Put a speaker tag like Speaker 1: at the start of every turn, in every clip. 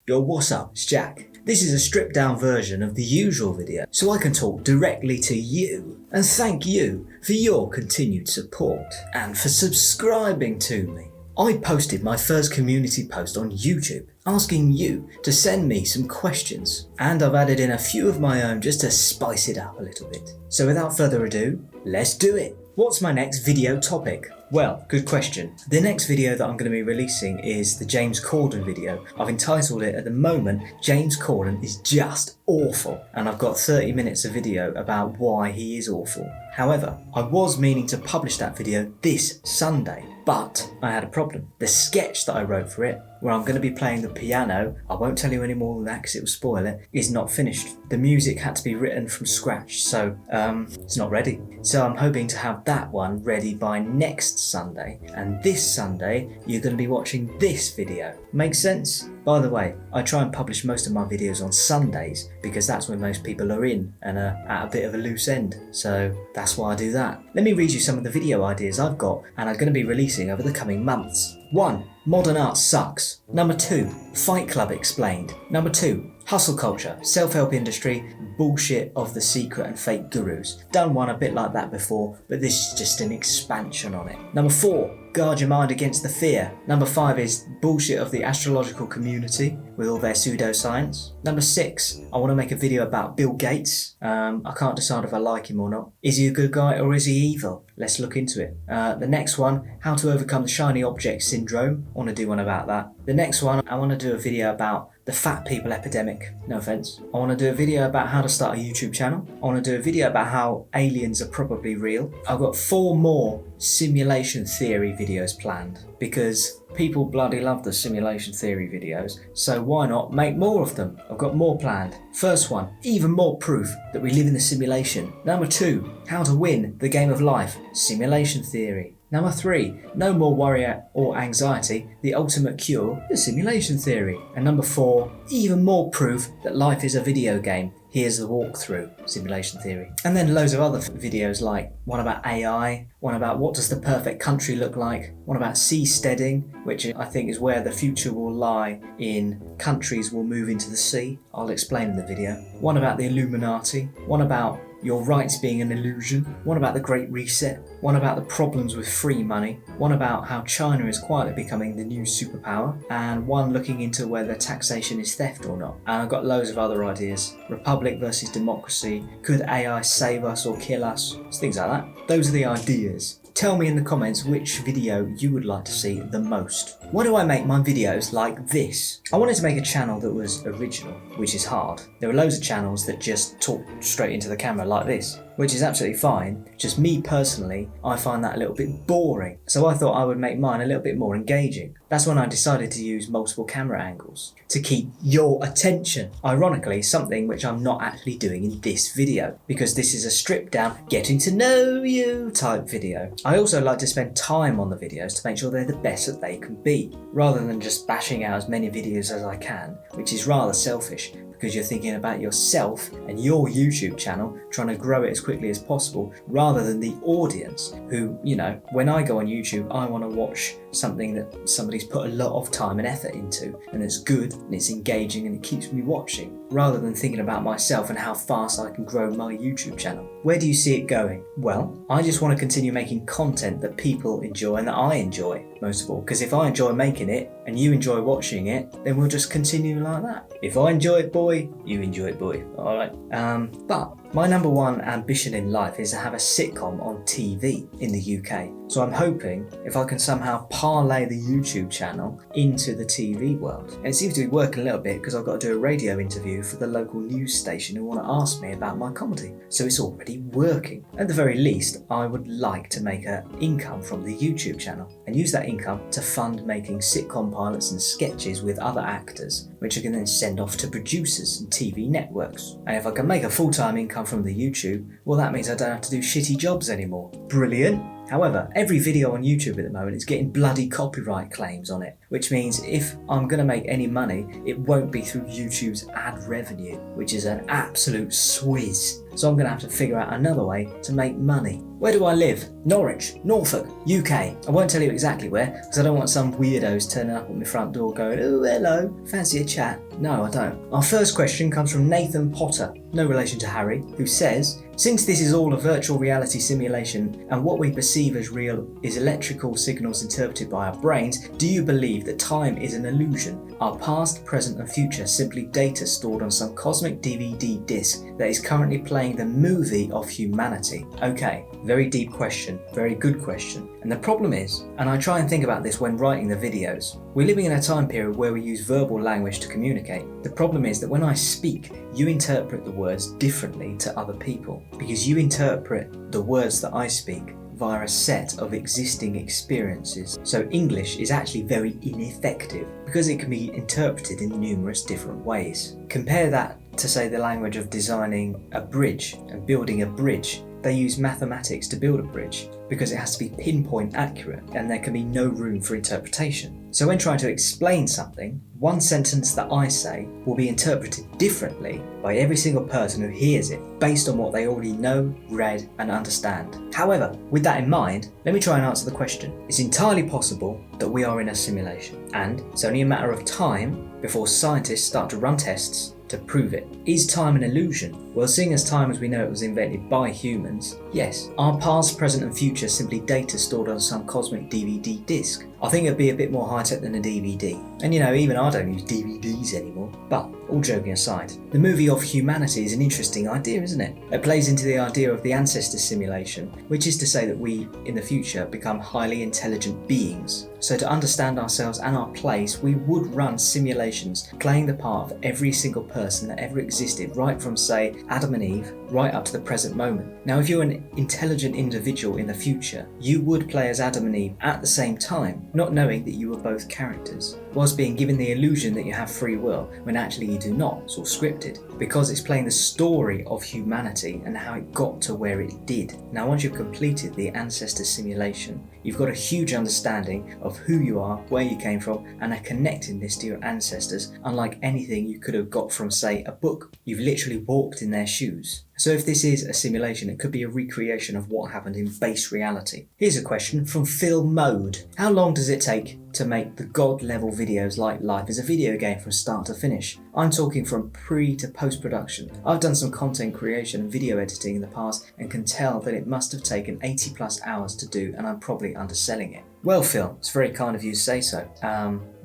Speaker 1: Yo, what's up? It's Jack. This is a stripped down version of the usual video, so I can talk directly to you. And thank you for your continued support and for subscribing to me. I posted my first community post on YouTube asking you to send me some questions, and I've added in a few of my own just to spice it up a little bit. So without further ado, let's do it. What's my next video topic? Well, good question. The next video that I'm going to be releasing is the James Corden video. I've entitled it at the moment, James Corden is just awful. And I've got 30 minutes of video about why he is awful. However, I was meaning to publish that video this Sunday, but I had a problem. The sketch that I wrote for it, where I'm going to be playing the piano, I won't tell you any more than that because it will spoil it, is not finished. The music had to be written from scratch, so it's not ready. So I'm hoping to have that one ready by next Sunday, and this Sunday you're going to be watching this video. Makes sense? By the way, I try and publish most of my videos on Sundays because that's when most people are in and are at a bit of a loose end, so that's why I do that. Let me read you some of the video ideas I've got and I'm going to be releasing over the coming months. 1. Modern art sucks. Number 2. Fight Club explained. Number 2. Hustle culture, self-help industry, bullshit of the secret and fake gurus. Done one a bit like that before, but this is just an expansion on it. Number 4. Guard your mind against the fear. Number 5 is bullshit of the astrological community with all their pseudoscience. Number 6, I want to make a video about Bill Gates. I can't decide if I like him or not. Is he a good guy or is he evil? Let's look into it. The next one, how to overcome the shiny object syndrome. I want to do one about that. The next one, I want to do a video about the fat people epidemic. No offense. I want to do a video about how to start a YouTube channel. I want to do a video about how aliens are probably real. I've got 4 more simulation theory videos planned because people bloody love the simulation theory videos, so why not make more of them? I've got more planned. First one, even more proof that we live in the simulation. Number 2, how to win the game of life, simulation theory. Number 3, no more worry or anxiety, the ultimate cure, the simulation theory. And number 4, even more proof that life is a video game. Here's the walkthrough, simulation theory. And then loads of other videos like one about AI, one about what does the perfect country look like, one about seasteading, which I think is where the future will lie in countries will move into the sea. I'll explain in the video. One about the Illuminati, one about your rights being an illusion, one about the Great Reset, one about the problems with free money, one about how China is quietly becoming the new superpower, and one looking into whether taxation is theft or not. And I've got loads of other ideas. Republic versus democracy, could AI save us or kill us? Things like that. Those are the ideas. Tell me in the comments which video you would like to see the most. Why do I make my videos like this? I wanted to make a channel that was original, which is hard. There are loads of channels that just talk straight into the camera like this, which is absolutely fine. Just me personally, I find that a little bit boring. So I thought I would make mine a little bit more engaging. That's when I decided to use multiple camera angles to keep your attention. Ironically, something which I'm not actually doing in this video, because this is a stripped down, getting to know you type video. I also like to spend time on the videos to make sure they're the best that they can be, rather than just bashing out as many videos as I can, which is rather selfish, because you're thinking about yourself and your YouTube channel, trying to grow it as quickly as possible, rather than the audience who, you know, when I go on YouTube, I want to watch something that somebody's put a lot of time and effort into, and it's good and it's engaging and it keeps me watching, rather than thinking about myself and how fast I can grow my YouTube channel. Where do you see it going? Well, I just want to continue making content that people enjoy and that I enjoy, most of all, because if I enjoy making it and you enjoy watching it, then we'll just continue like that. If I enjoy it, boy, you enjoy it, boy. Alright. But my number one ambition in life is to have a sitcom on TV in the UK. So I'm hoping if I can somehow parlay the YouTube channel into the TV world. And it seems to be working a little bit because I've got to do a radio interview for the local news station who want to ask me about my comedy. So it's already working. At the very least, I would like to make an income from the YouTube channel and use that income to fund making sitcom pilots and sketches with other actors, which I can then send off to producers and TV networks. And if I can make a full-time income from the YouTube, well, that means I don't have to do shitty jobs anymore. Brilliant. However, every video on YouTube at the moment is getting bloody copyright claims on it, which means if I'm going to make any money, it won't be through YouTube's ad revenue, which is an absolute swizz. so I'm going to have to figure out another way to make money. Where do I live? Norwich, Norfolk, UK. I won't tell you exactly where, because I don't want some weirdos turning up at my front door going, "Oh, hello, fancy a chat?" No, I don't. Our first question comes from Nathan Potter, no relation to Harry, who says, "Since this is all a virtual reality simulation and what we perceive as real is electrical signals interpreted by our brains, do you believe that time is an illusion? Our past, present and future simply data stored on some cosmic DVD disc that is currently playing the movie of humanity?" Okay, very deep question, very good question. And the problem is, and I try and think about this when writing the videos, we're living in a time period where we use verbal language to communicate. The problem is that when I speak, you interpret the words differently to other people, because you interpret the words that I speak via a set of existing experiences. So English is actually very ineffective because it can be interpreted in numerous different ways. Compare that to, say, the language of designing a bridge and building a bridge. They use mathematics to build a bridge because it has to be pinpoint accurate and there can be no room for interpretation. So when trying to explain something, one sentence that I say will be interpreted differently by every single person who hears it based on what they already know, read and understand. However, with that in mind, let me try and answer the question. It's entirely possible that we are in a simulation, and it's only a matter of time before scientists start to run tests to prove it. Is time an illusion? Well, seeing as time as we know it was invented by humans, yes. Our past, present and future simply data stored on some cosmic DVD disc. I think it'd be a bit more high-tech than a DVD. And you know, even I don't use DVDs anymore. But, all joking aside, the movie of humanity is an interesting idea, isn't it? It plays into the idea of the ancestor simulation, which is to say that we, in the future, become highly intelligent beings. So to understand ourselves and our place, we would run simulations playing the part of every single person that ever existed, right from, say, Adam and Eve, right up to the present moment. Now, if you're an intelligent individual in the future, you would play as Adam and Eve at the same time, not knowing that you were both characters, whilst being given the illusion that you have free will, when actually you do not. It's all scripted, because it's playing the story of humanity and how it got to where it did. Now, once you've completed the ancestor simulation, you've got a huge understanding of who you are, where you came from, and a connectedness to your ancestors, unlike anything you could have got from, say, a book. You've literally walked in their shoes. So if this is a simulation, it could be a recreation of what happened in base reality. Here's a question from Phil Mode. How long does it take to make the god level videos like life is a video game from start to finish? I'm talking from pre to post production. I've done some content creation and video editing in the past and can tell that it must have taken 80 plus hours to do, and I'm probably underselling it. Well, Phil, it's very kind of you to say so.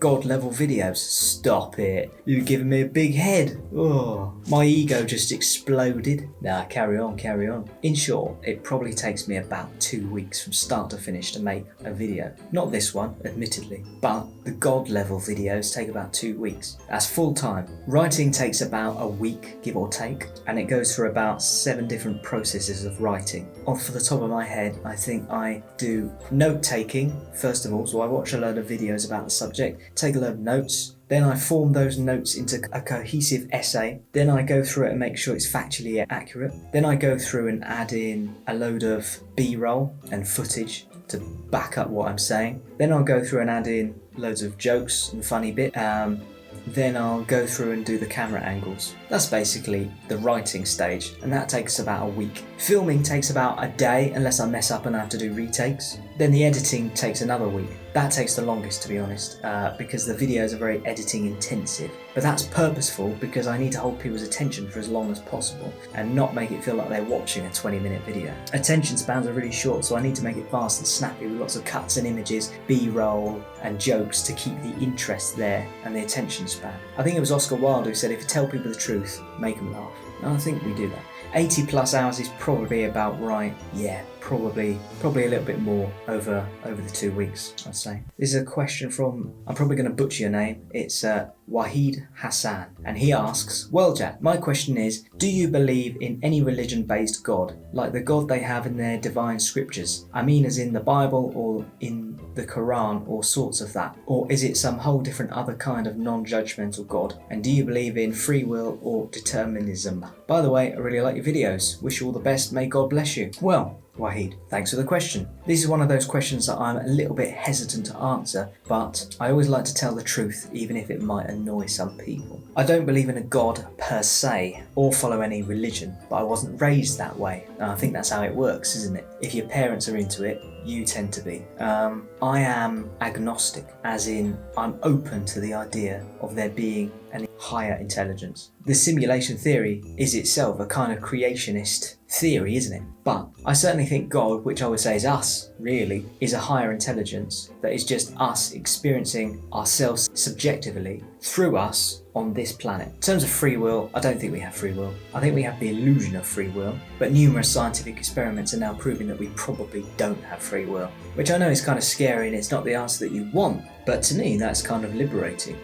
Speaker 1: God level videos, stop it. You've given me a big head. Oh, my ego just exploded. Nah, carry on. In short, it probably takes me about 2 weeks from start to finish to make a video. Not this one, admittedly, but the God level videos take about 2 weeks. That's full time. Writing takes about a week, give or take, and it goes through about 7 different processes of writing. Off the top of my head, I think I do note taking, first of all, so I watch a load of videos about the subject, take a load of notes, then I form those notes into a cohesive essay, then I go through it and make sure it's factually accurate, then I go through and add in a load of B-roll and footage to back up what I'm saying, then I'll go through and add in loads of jokes and funny bit, then I'll go through and do the camera angles. That's basically the writing stage, and that takes about a week. Filming takes about a day, unless I mess up and I have to do retakes. Then the editing takes another week. That takes the longest, to be honest, because the videos are very editing intensive. But that's purposeful because I need to hold people's attention for as long as possible and not make it feel like they're watching a 20-minute video. Attention spans are really short, so I need to make it fast and snappy with lots of cuts and images, B-roll and jokes to keep the interest there and the attention span. I think it was Oscar Wilde who said, if you tell people the truth, make them laugh. And I think we do that. 80 plus hours is probably about right. Yeah, probably a little bit more over the 2 weeks, I'd say. This is a question from, I'm probably going to butcher your name, it's Wahid Hassan, and he asks, well Jack, my question is, do you believe in any religion-based God, like the God they have in their divine scriptures? I mean as in the Bible or in the Quran or sorts of that, or is it some whole different other kind of non-judgmental God? And do you believe in free will or determinism? By the way, I really like your videos, wish you all the best, may God bless you. Well, Wahid, thanks for the question. This is one of those questions that I'm a little bit hesitant to answer, but I always like to tell the truth, even if it might annoy some people. I don't believe in a God per se, or follow any religion, but I wasn't raised that way. And I think that's how it works, isn't it? If your parents are into it, you tend to be. I am agnostic, as in I'm open to the idea of there being an higher intelligence. The simulation theory is itself a kind of creationist theory, isn't it? But I certainly think God, which I would say is us, really, is a higher intelligence that is just us experiencing ourselves subjectively through us on this planet. In terms of free will, I don't think we have free will. I think we have the illusion of free will, but numerous scientific experiments are now proving that we probably don't have free will, which I know is kind of scary and it's not the answer that you want, but to me that's kind of liberating.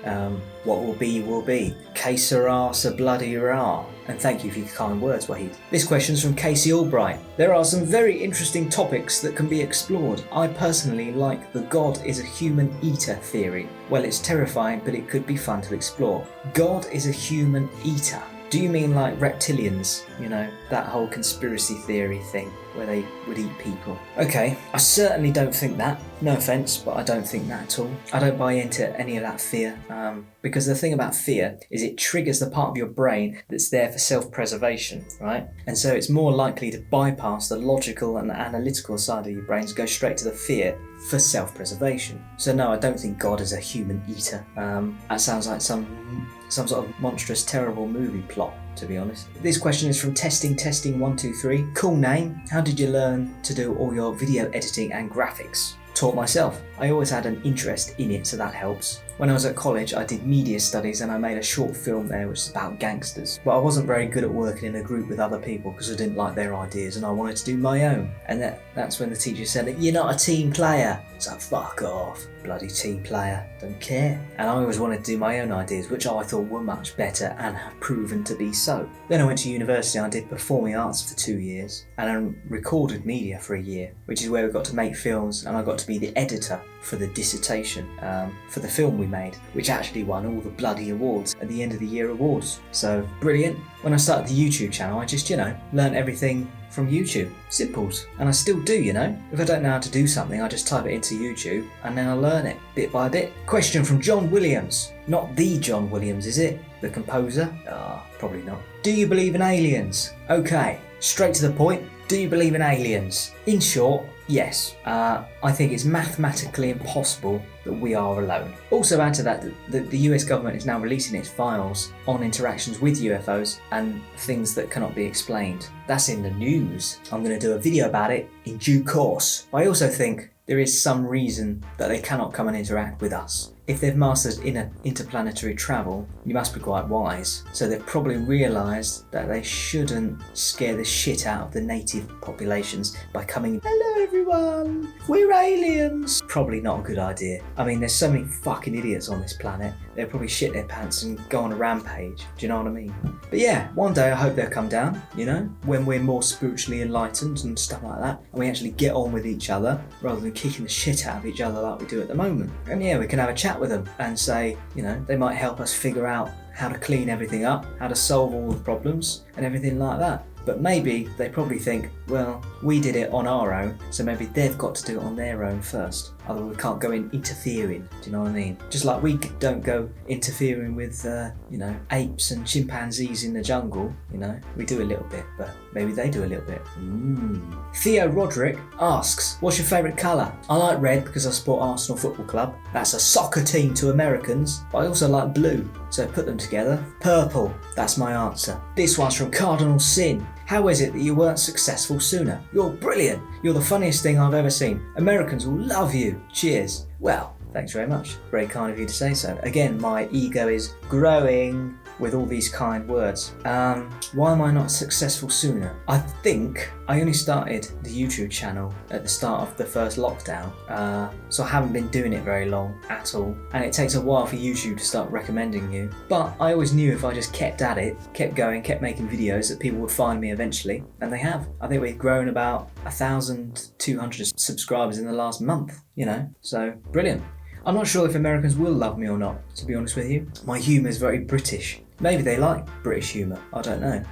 Speaker 1: What will be, will be. Que sera, sa bloody rah. And thank you for your kind words, Wahid. This question's from Casey Albright. There are some very interesting topics that can be explored. I personally like the God is a human eater theory. Well, it's terrifying, but it could be fun to explore. God is a human eater. Do you mean like reptilians? You know, that whole conspiracy theory thing where they would eat people. Okay, I certainly don't think that. No offence, but I don't think that at all. I don't buy into any of that fear. Because the thing about fear is it triggers the part of your brain that's there for self-preservation, right? And so it's more likely to bypass the logical and analytical side of your brain to go straight to the fear for self-preservation. So no, I don't think God is a human eater. That sounds like some sort of monstrous, terrible movie plot, to be honest. This question is from Testing123. Cool name. How did you learn to do all your video editing and graphics? Taught myself. I always had an interest in it, so that helps. When I was at college, I did media studies and I made a short film there which is about gangsters. But I wasn't very good at working in a group with other people because I didn't like their ideas and I wanted to do my own. And that's when the teacher said, "You're not a team player." It's like, fuck off, bloody team player, don't care. And I always wanted to do my own ideas, which I thought were much better and have proven to be so. Then I went to university and I did performing arts for 2 years and I recorded media for a year, which is where we got to make films and I got to be the editor for the dissertation for the film we made, which actually won all the bloody awards at the end of the year awards. So brilliant. When I started the YouTube channel, I just, learned everything from YouTube. Simples. And I still do, If I don't know how to do something, I just type it into YouTube and then I learn it bit by bit. Question from John Williams. Not the John Williams, is it? The composer? Probably not. Do you believe in aliens? Okay, straight to the point. Do you believe in aliens? In short, yes. I think it's mathematically impossible that we are alone. Also add to that the US government is now releasing its files on interactions with UFOs and things that cannot be explained. That's in the news. I'm going to do a video about it in due course. I also think there is some reason that they cannot come and interact with us. If they've mastered interplanetary travel, you must be quite wise. So they've probably realised that they shouldn't scare the shit out of the native populations by coming, "Hello everyone, we're aliens." Probably not a good idea. I mean, there's so many fucking idiots on this planet, they'll probably shit their pants and go on a rampage. Do you know what I mean? But yeah, one day I hope they'll come down, when we're more spiritually enlightened and stuff like that, and we actually get on with each other rather than kicking the shit out of each other like we do at the moment. And yeah, we can have a chat with them and say, they might help us figure out how to clean everything up, how to solve all the problems and everything like that. But maybe they probably think, well, we did it on our own, so maybe they've got to do it on their own first. Otherwise we can't go in interfering, do you know what I mean? Just like we don't go interfering with, apes and chimpanzees in the jungle, we do a little bit, but maybe they do a little bit. Theo Roderick asks, what's your favourite colour? I like red because I support Arsenal Football Club. That's a soccer team to Americans, but I also like blue, so put them together. Purple, that's my answer. This one's from Cardinal Sin. How is it that you weren't successful sooner? You're brilliant. You're the funniest thing I've ever seen. Americans will love you. Cheers. Well, thanks very much. Very kind of you to say so. Again, my ego is growing with all these kind words. Why am I not successful sooner? I think I only started the YouTube channel at the start of the first lockdown, so I haven't been doing it very long at all, and it takes a while for YouTube to start recommending you. But I always knew if I just kept at it, kept going, kept making videos, that people would find me eventually, and they have. I think we've grown about 1,200 subscribers in the last month, so brilliant. I'm not sure if Americans will love me or not, to be honest with you. My humour is very British. Maybe they like British humour. I don't know.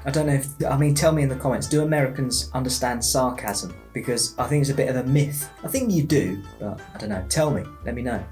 Speaker 1: Tell me in the comments, do Americans understand sarcasm? Because I think it's a bit of a myth. I think you do, but I don't know. Tell me. Let me know.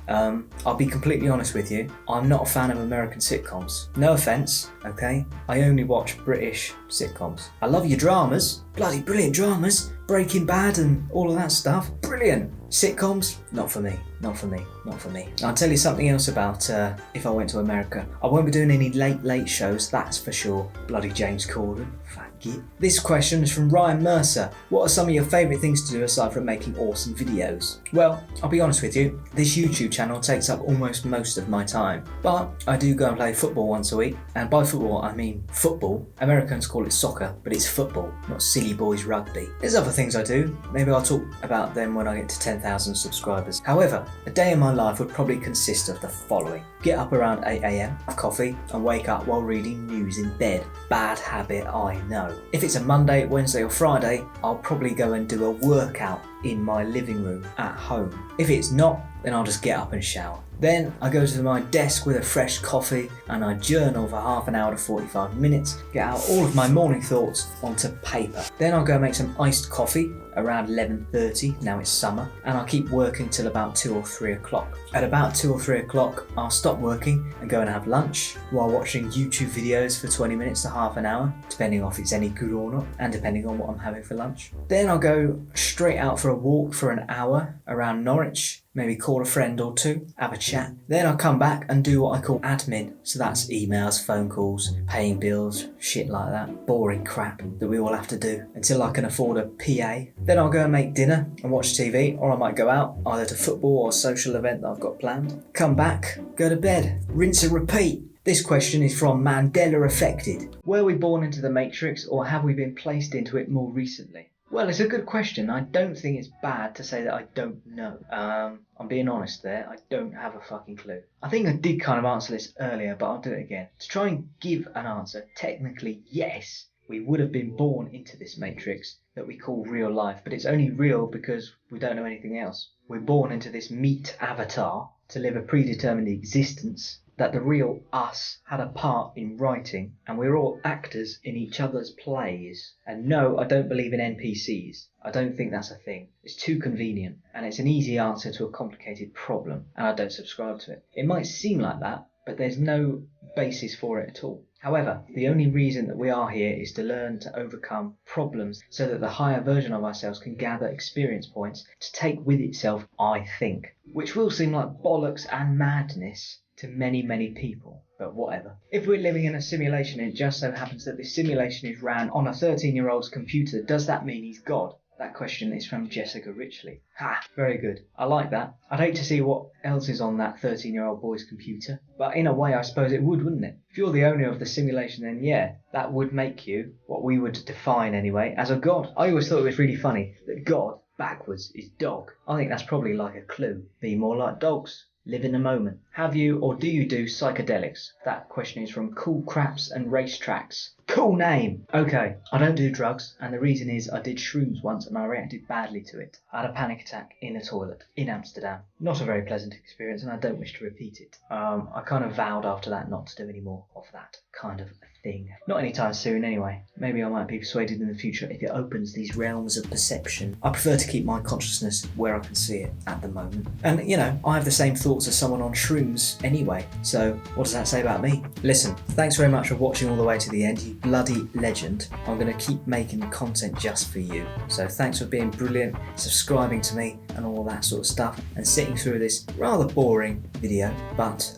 Speaker 1: I'll be completely honest with you. I'm not a fan of American sitcoms. No offence, okay? I only watch British sitcoms. I love your dramas. Bloody brilliant dramas. Breaking Bad and all of that stuff. Brilliant. Sitcoms, not for me. Not for me. Not for me. I'll tell you something else about if I went to America. I won't be doing any late shows, that's for sure. Bloody James Corden. Fat git. This question is from Ryan Mercer. What are some of your favourite things to do aside from making awesome videos? Well, I'll be honest with you. This YouTube channel takes up almost most of my time. But I do go and play football once a week. And by football, I mean football. Americans call it soccer, but it's football, not silly boys rugby. There's other things I do. Maybe I'll talk about them when I get to 10,000 subscribers. However, a day in my life would probably consist of the following. Get up around 8 AM, have coffee, and wake up while reading news in bed. Bad habit, I know. If it's a Monday, Wednesday or Friday, I'll probably go and do a workout in my living room at home. If it's not, then I'll just get up and shower. Then I go to my desk with a fresh coffee and I journal for half an hour to 45 minutes, get out all of my morning thoughts onto paper. Then I'll go make some iced coffee around 11:30, now it's summer, and I'll keep working till about 2 or 3 o'clock. At about 2 or 3 o'clock, I'll stop working and go and have lunch while watching YouTube videos for 20 minutes to half an hour, depending on if it's any good or not, and depending on what I'm having for lunch. Then I'll go straight out for a walk for an hour around Norwich, maybe call a friend or two, have a chat. Then I'll come back and do what I call admin. So that's emails, phone calls, paying bills, shit like that. Boring crap that we all have to do until I can afford a PA. Then I'll go and make dinner and watch TV, or I might go out, either to football or a social event that I've got planned. Come back, go to bed, rinse and repeat. This question is from Mandela Affected. Were we born into the Matrix or have we been placed into it more recently? Well, it's a good question. I don't think it's bad to say that I don't know. I'm being honest there. I don't have a fucking clue. I think I did kind of answer this earlier, but I'll do it again. To try and give an answer, technically, yes, we would have been born into this matrix that we call real life, but it's only real because we don't know anything else. We're born into this meat avatar to live a predetermined existence that the real us had a part in writing, and we're all actors in each other's plays. And no, I don't believe in NPCs. I don't think that's a thing. It's too convenient, and it's an easy answer to a complicated problem, and I don't subscribe to it. It might seem like that, but there's no basis for it at all. However, the only reason that we are here is to learn to overcome problems so that the higher version of ourselves can gather experience points to take with itself, I think. Which will seem like bollocks and madness to many, many people, but whatever. If we're living in a simulation and it just so happens that this simulation is ran on a 13-year-old's computer, does that mean he's God? That question is from Jessica Richley. Ha! Very good. I like that. I'd hate to see what else is on that 13-year-old boy's computer, but in a way I suppose it would, wouldn't it? If you're the owner of the simulation, then yeah, that would make you, what we would define anyway, as a god. I always thought it was really funny that God, backwards, is dog. I think that's probably like a clue. Be more like dogs. Live in the moment. Have you or do you do psychedelics? That question is from Cool Craps and Racetracks. Cool name! Okay, I don't do drugs, and the reason is I did shrooms once and I reacted badly to it. I had a panic attack in a toilet in Amsterdam. Not a very pleasant experience, and I don't wish to repeat it. I kind of vowed after that not to do any more of that kind of thing. Not anytime soon anyway. Maybe I might be persuaded in the future if it opens these realms of perception. I prefer to keep my consciousness where I can see it at the moment. And you know, I have the same thoughts as someone on shrooms anyway, so what does that say about me? Listen, thanks very much for watching all the way to the end, you bloody legend. I'm going to keep making content just for you. So thanks for being brilliant, subscribing to me and all that sort of stuff, and sitting through this rather boring video. But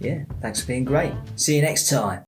Speaker 1: yeah, thanks for being great. See you next time.